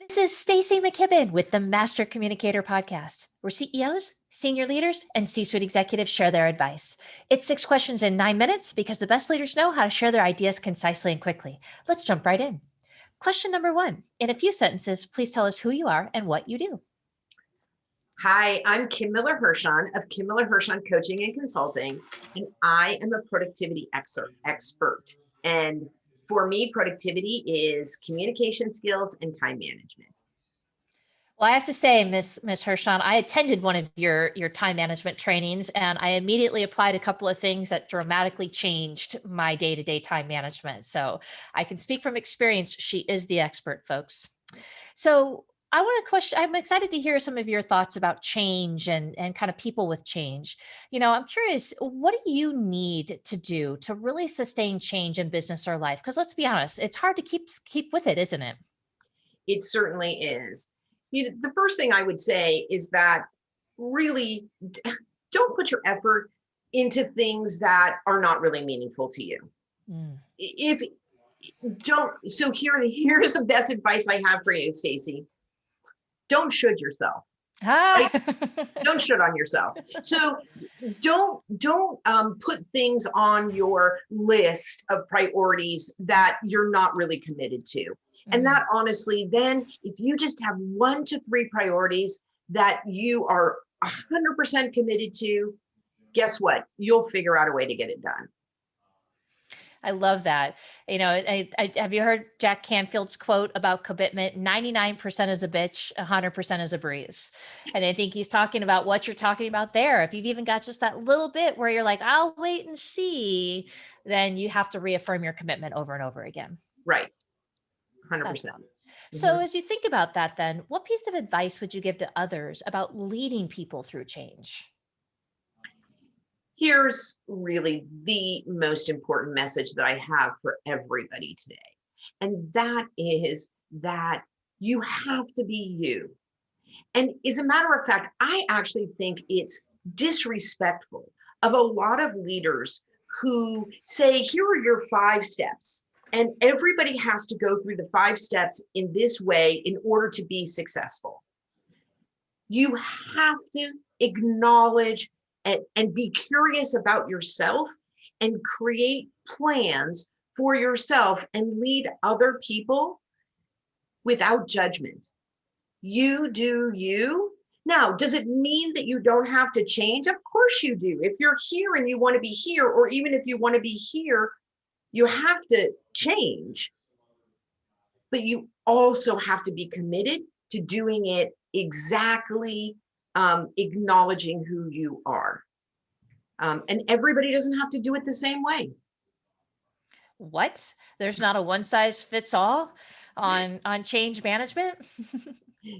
This is Stacy McKibben with the Master Communicator Podcast, where CEOs, senior leaders, and C-suite executives share their advice. It's 6 questions in 9 minutes because the best leaders know how to share their ideas concisely and quickly. Let's jump right in. Question number one. In a few sentences, please tell us who you are and what you do. Hi, I'm Kim Miller-Hirshon of Kim Miller-Hirshon Coaching and Consulting, and I am a productivity expert. And for me, productivity is communication skills and time management. Well, I have to say, Miss Hirschon, I attended one of your time management trainings, and I immediately applied a couple of things that dramatically changed my day-to-day time management. So I can speak from experience. She is the expert, folks. So I want to question, I'm excited to hear some of your thoughts about change and kind of people with change. I'm curious, what do you need to do to really sustain change in business or life? Because let's be honest, it's hard to keep with it, isn't it? It certainly is. The first thing I would say is that really don't put your effort into things that are not really meaningful to you. Mm. If don't, so here's the best advice I have for you, Stacy. Don't should yourself. Ah. Right? Don't shit on yourself. So don't put things on your list of priorities that you're not really committed to. And that honestly, then if you just have 1 to 3 priorities that you are 100% committed to, guess what? You'll figure out a way to get it done. I love that. Have you heard Jack Canfield's quote about commitment? 99% is a bitch, 100% is a breeze. And I think he's talking about what you're talking about there. If you've even got just that little bit where you're like, I'll wait and see, then you have to reaffirm your commitment over and over again. Right. 100%. So as you think about that, then what piece of advice would you give to others about leading people through change? Here's really the most important message that I have for everybody today. And that is that you have to be you. And as a matter of fact, I actually think it's disrespectful of a lot of leaders who say, here are your 5 steps. And everybody has to go through the 5 steps in this way in order to be successful. You have to acknowledge and be curious about yourself and create plans for yourself and lead other people without judgment. You do you. Now, does it mean that you don't have to change? Of course you do. If you're here and you want to be here, or even if you want to be here, you have to change. But you also have to be committed to doing it exactly, acknowledging who you are. And everybody doesn't have to do it the same way. What? There's not a one size fits all on change management?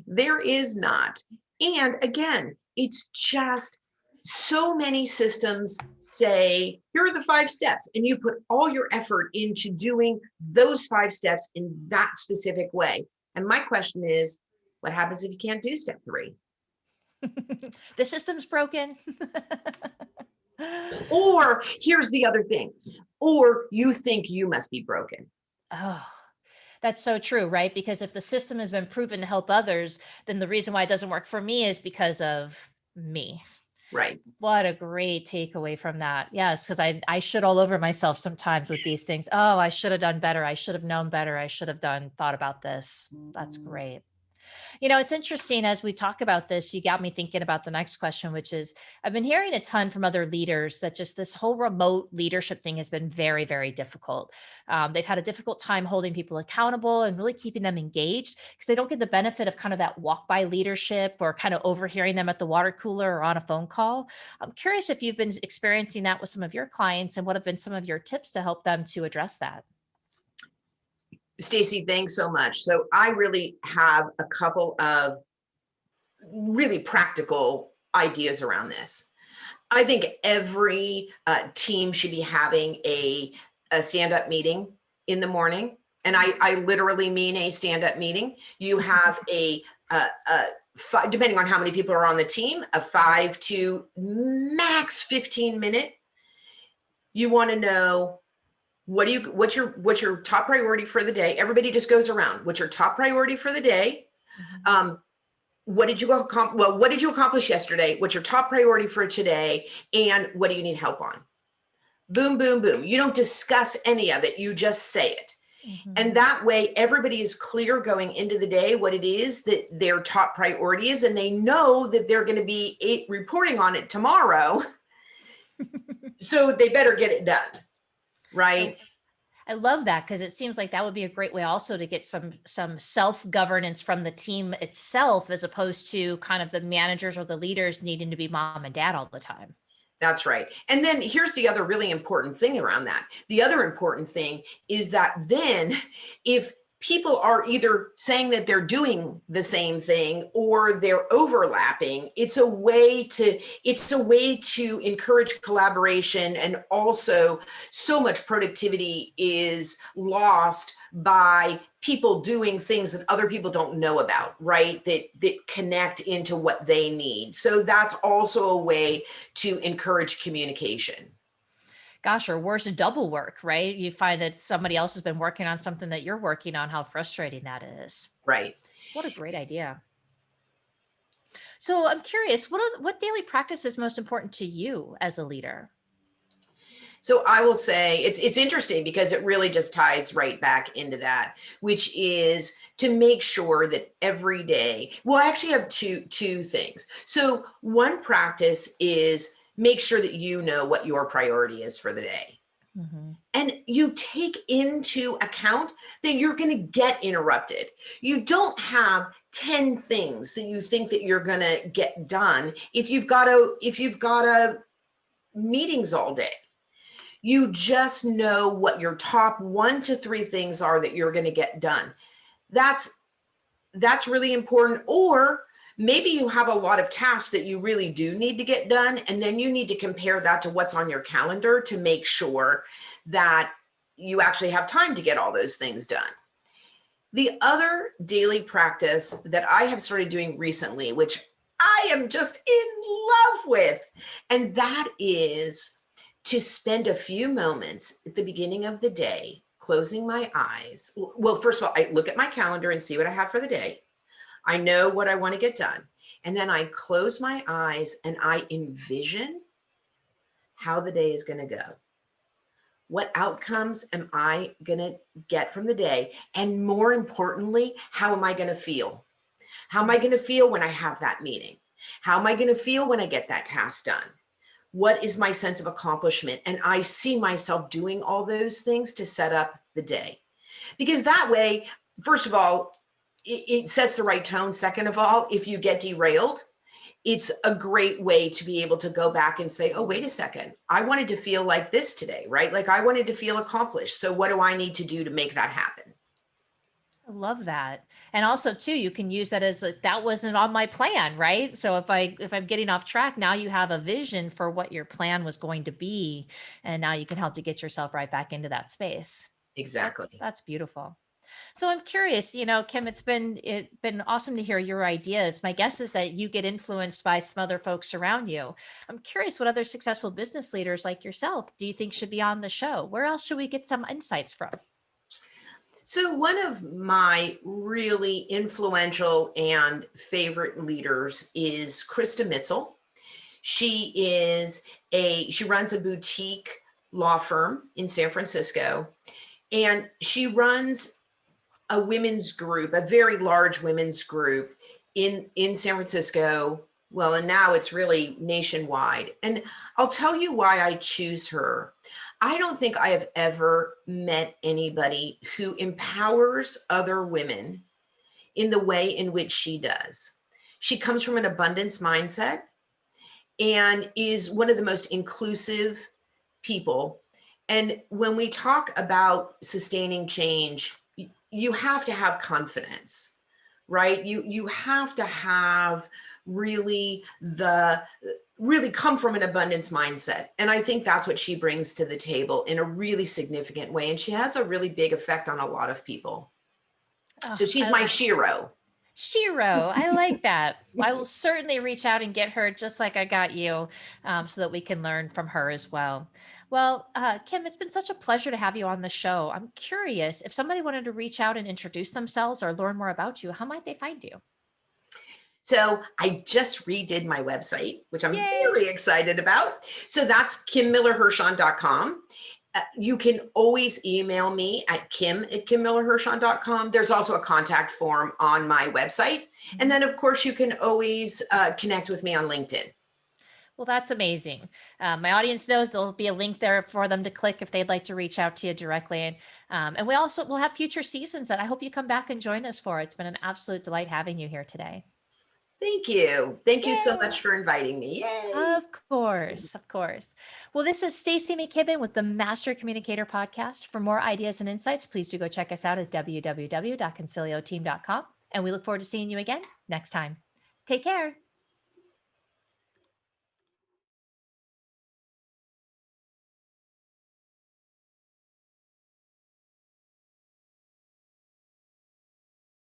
There is not. And again, it's just so many systems say, here are the 5 steps, and you put all your effort into doing those 5 steps in that specific way. And my question is, what happens if you can't do step 3? The system's broken. Or here's the other thing, or you think you must be broken. Oh, that's so true, right? Because if the system has been proven to help others, then the reason why it doesn't work for me is because of me. Right. What a great takeaway from that. Yes, because I should all over myself sometimes with these things. Oh, I should have done better. I should have known better. I should have thought about this. That's great. It's interesting as we talk about this, you got me thinking about the next question, which is I've been hearing a ton from other leaders that just this whole remote leadership thing has been very, very difficult. They've had a difficult time holding people accountable and really keeping them engaged because they don't get the benefit of kind of that walk by leadership or kind of overhearing them at the water cooler or on a phone call. I'm curious if you've been experiencing that with some of your clients and what have been some of your tips to help them to address that. Stacy, thanks so much. So I really have a couple of really practical ideas around this. I think every team should be having a stand-up meeting in the morning. And I literally mean a stand-up meeting. You have depending on how many people are on the team, a 5 to max 15 minute. You want to know what's your top priority for the day. Everybody just goes around. What's your top priority for the day? Mhm. What did you what did you accomplish yesterday? What's your top priority for today? And what do you need help on? Boom, boom, boom. You don't discuss any of it. You just say it. And Mhm. that way, everybody is clear going into the day what it is that their top priority is, and they know that they're going to be reporting on it tomorrow. So they better get it done, I right? I love that because it seems like that would be a great way also to get some self-governance from the team itself as opposed to kind of the managers or the leaders needing to be mom and dad all the time. That's right. And then here's the other really important thing around that. The other important thing is that then if people are either saying that they're doing the same thing or they're overlapping, it's a way to encourage collaboration, and also so much productivity is lost by people doing things that other people don't know about, right? That connect into what they need. So that's also a way to encourage communication. Gosh, or worse, double work, right? You find that somebody else has been working on something that you're working on, how frustrating that is. Right. What a great idea. So I'm curious, what daily practice is most important to you as a leader? So I will say it's interesting because it really just ties right back into that, which is to make sure that every day. Well, I actually have two things. So one practice is make sure that you know what your priority is for the day. Mhm. And you take into account that you're going to get interrupted. You don't have 10 things that you think that you're going to get done if you've got a meetings all day. You just know what your top 1 to 3 things are that you're going to get done. That's really important. Or maybe you have a lot of tasks that you really do need to get done, and then you need to compare that to what's on your calendar to make sure that you actually have time to get all those things done. The other daily practice that I have started doing recently, which I am just in love with, and that is to spend a few moments at the beginning of the day closing my eyes. Well, first of all, I look at my calendar and see what I have for the day. I know what I want to get done. And then I close my eyes and I envision how the day is going to go. What outcomes am I going to get from the day? And more importantly, how am I going to feel? How am I going to feel when I have that meeting? How am I going to feel when I get that task done? What is my sense of accomplishment? And I see myself doing all those things to set up the day. Because that way, first of all, it sets the right tone. Second of all, if you get derailed, it's a great way to be able to go back and say, oh, wait a second, I wanted to feel like this today, right? Like I wanted to feel accomplished. So what do I need to do to make that happen? I love that. And also too, you can use that as like, that wasn't on my plan, right? So if I'm getting off track, now you have a vision for what your plan was going to be, and now you can help to get yourself right back into that space. Exactly. That's beautiful. So I'm curious, Kim, it's been awesome to hear your ideas. My guess is that you get influenced by some other folks around you. I'm curious what other successful business leaders like yourself do you think should be on the show? Where else should we get some insights from? So, one of my really influential and favorite leaders is Krista Mitchell. She runs a boutique law firm in San Francisco, and she runs a women's group, a very large women's group in San Francisco. Well, and now it's really nationwide. And I'll tell you why I choose her. I don't think I have ever met anybody who empowers other women in the way in which she does. She comes from an abundance mindset and is one of the most inclusive people. And when we talk about sustaining change, you have to have confidence, right? You have to have really the really come from an abundance mindset. And I think that's what she brings to the table in a really significant way. And she has a really big effect on a lot of people. Oh, So she's my shiro. Shiro, I like that. I will certainly reach out and get her just like I got you, so that we can learn from her as well. Well, Kim, it's been such a pleasure to have you on the show. I'm curious if somebody wanted to reach out and introduce themselves or learn more about you, how might they find you? So I just redid my website, which I'm Yay. very excited about. So that's kimmillerhershon.com. You can always email me at kim@kimmillerhershon.com. There's also a contact form on my website. And then, of course, you can always connect with me on LinkedIn. Well, that's amazing. My audience knows there'll be a link there for them to click if they'd like to reach out to you directly. And we also will have future seasons that I hope you come back and join us for. It's been an absolute delight having you here today. Thank you. Thank you so Yay. much for inviting me. Yay. Of course, of course. Well, this is Stacy McKibben with the Master Communicator Podcast. For more ideas and insights, please do go check us out at www.concilioteam.com. And we look forward to seeing you again next time. Take care.